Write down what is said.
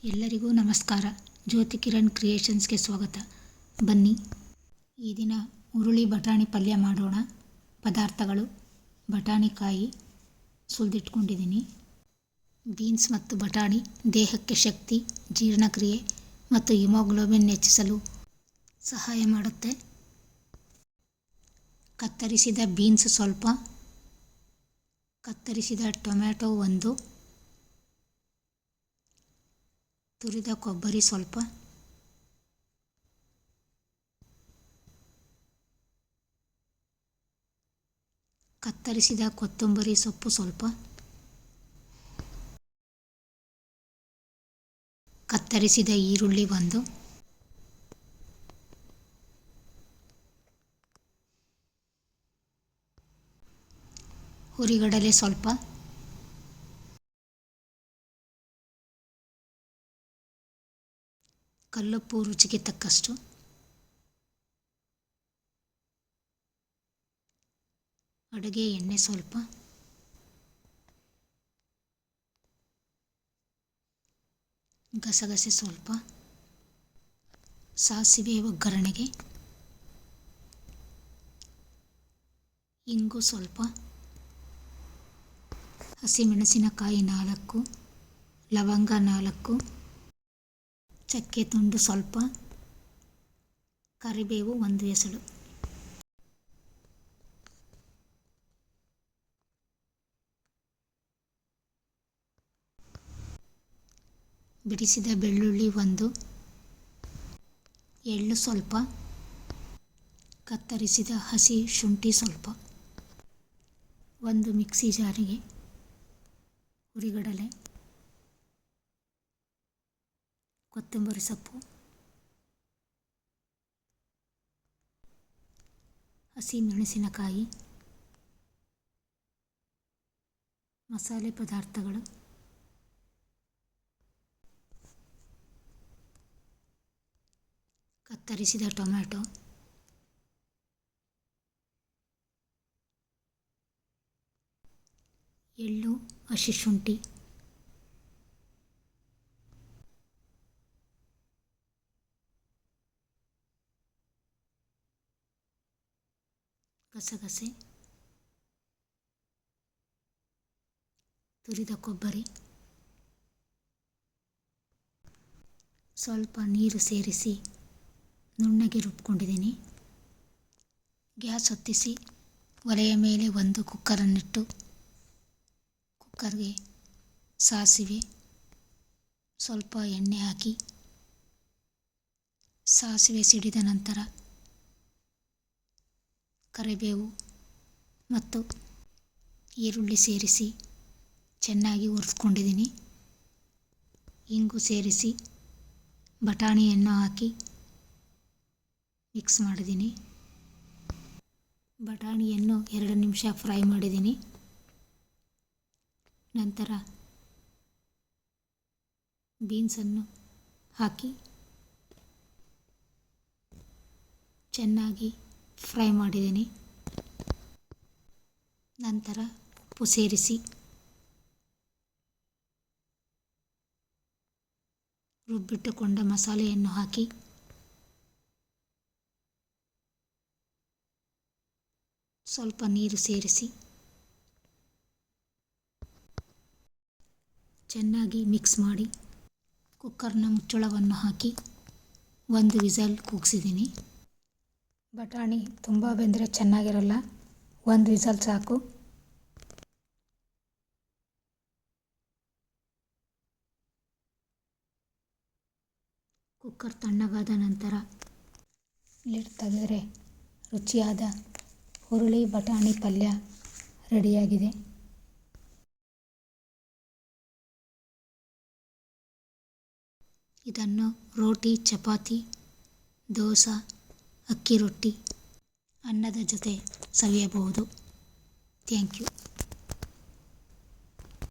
ಎಲ್ಲರಿಗೂ ನಮಸ್ಕಾರ. ಜ್ಯೋತಿ ಕಿರಣ್ ಕ್ರಿಯೇಷನ್ಸ್ಗೆ ಸ್ವಾಗತ. ಬನ್ನಿ ಈ ದಿನ ಹುರುಳಿ ಬಟಾಣಿ ಪಲ್ಯ ಮಾಡೋಣ. ಪದಾರ್ಥಗಳು: ಬಟಾಣಿಕಾಯಿ ಸುಲಿದಿಟ್ಕೊಂಡಿದ್ದೀನಿ. ಬೀನ್ಸ್ ಮತ್ತು ಬಟಾಣಿ ದೇಹಕ್ಕೆ ಶಕ್ತಿ, ಜೀರ್ಣಕ್ರಿಯೆ ಮತ್ತು ಹಿಮೋಗ್ಲೋಬಿನ್ ಹೆಚ್ಚಿಸಲು ಸಹಾಯ ಮಾಡುತ್ತೆ. ಕತ್ತರಿಸಿದ ಬೀನ್ಸ್ ಸ್ವಲ್ಪ, ಕತ್ತರಿಸಿದ ಟೊಮ್ಯಾಟೊ 1, ತುರಿದ ಕೊಬ್ಬರಿ ಸ್ವಲ್ಪ, ಕತ್ತರಿಸಿದ ಕೊತ್ತಂಬರಿ ಸೊಪ್ಪು ಸ್ವಲ್ಪ, ಕತ್ತರಿಸಿದ ಈರುಳ್ಳಿ 1, ಹುರಿಗಡಲೆ ಸ್ವಲ್ಪ, ಕಲ್ಲುಪ್ಪು ರುಚಿಗೆ ತಕ್ಕಷ್ಟು, ಅಡುಗೆ ಎಣ್ಣೆ ಸ್ವಲ್ಪ, ಗಸಗಸೆ ಸ್ವಲ್ಪ, ಸಾಸಿವೆ ಒಗ್ಗರಣೆಗೆ, ಇಂಗು ಸ್ವಲ್ಪ, ಹಸಿಮೆಣಸಿನಕಾಯಿ 4, ಲವಂಗ 4, ಚಕ್ಕೆ ತುಂಡು ಸ್ವಲ್ಪ, ಕರಿಬೇವು 1 ಎಸಳು. ಬಿಡಿಸಿದ ಬೆಳ್ಳುಳ್ಳಿ 1, ಎಳ್ಳು ಸ್ವಲ್ಪ, ಕತ್ತರಿಸಿದ ಹಸಿ ಶುಂಠಿ ಸ್ವಲ್ಪ. ಒಂದು ಮಿಕ್ಸಿ ಜಾರಿಗೆ ಹುರಿಗಡಲೆ, ಕೊತ್ತಂಬರಿ ಸೊಪ್ಪು, ಹಸಿ ಮೆಣಸಿನಕಾಯಿ, ಮಸಾಲೆ ಪದಾರ್ಥಗಳು, ಕತ್ತರಿಸಿದ ಟೊಮ್ಯಾಟೊ, ಎಳ್ಳು, ಹಸಿ ಶುಂಠಿ, ಗಸಗಸೆ, ತುರಿದ ಕೊಬ್ಬರಿ, ಸ್ವಲ್ಪ ನೀರು ಸೇರಿಸಿ ನುಣ್ಣಗೆ ರುಬ್ಕೊಂಡಿದ್ದೀನಿ. ಗ್ಯಾಸ್ ಹೊತ್ತಿಸಿ ಒಲೆಯ ಮೇಲೆ ಒಂದು ಕುಕ್ಕರನ್ನಿಟ್ಟು ಕುಕ್ಕರ್ಗೆ ಸಾಸಿವೆ, ಸ್ವಲ್ಪ ಎಣ್ಣೆ ಹಾಕಿ ಸಾಸಿವೆ ಸಿಡಿದ ನಂತರ ಕರಿಬೇವು ಮತ್ತು ಈರುಳ್ಳಿ ಸೇರಿಸಿ ಚೆನ್ನಾಗಿ ಹುರಿಸ್ಕೊಂಡಿದ್ದೀನಿ. ಇಂಗು ಸೇರಿಸಿ ಬಟಾಣಿಯನ್ನು ಹಾಕಿ ಮಿಕ್ಸ್ ಮಾಡಿದ್ದೀನಿ. ಬಟಾಣಿಯನ್ನು 2 ನಿಮಿಷ ಫ್ರೈ ಮಾಡಿದ್ದೀನಿ. ನಂತರ ಬೀನ್ಸನ್ನು ಹಾಕಿ ಚೆನ್ನಾಗಿ ಫ್ರೈ ಮಾಡಿದ್ದೀನಿ. ನಂತರ ಉಪ್ಪು ಸೇರಿಸಿ ರುಬ್ಬಿಟ್ಟುಕೊಂಡ ಮಸಾಲೆಯನ್ನು ಹಾಕಿ ಸ್ವಲ್ಪ ನೀರು ಸೇರಿಸಿ ಚೆನ್ನಾಗಿ ಮಿಕ್ಸ್ ಮಾಡಿ ಕುಕ್ಕರ್ನ ಮುಚ್ಚಳವನ್ನು ಹಾಕಿ 1 ವಿಸಲ್ ಕೂಗಿಸಿದ್ದೀನಿ. ಬಟಾಣಿ ತುಂಬ ಬೆಂದರೆ ಚೆನ್ನಾಗಿರಲ್ಲ, 1 ವಿಸಲ್ ಸಾಕು. ಕುಕ್ಕರ್ ತಣ್ಣಗಾದ ನಂತರ ಲಿಡ್ ತೆಗೆದರೆ ರುಚಿಯಾದ ಹುರುಳಿ ಬಟಾಣಿ ಪಲ್ಯ ರೆಡಿಯಾಗಿದೆ. ಇದನ್ನು ರೋಟಿ, ಚಪಾತಿ, ದೋಸೆ, ಅಕ್ಕಿ ರೊಟ್ಟಿ, ಅನ್ನದ ಜೊತೆ ಸವಿಯಬಹುದು. Thank you.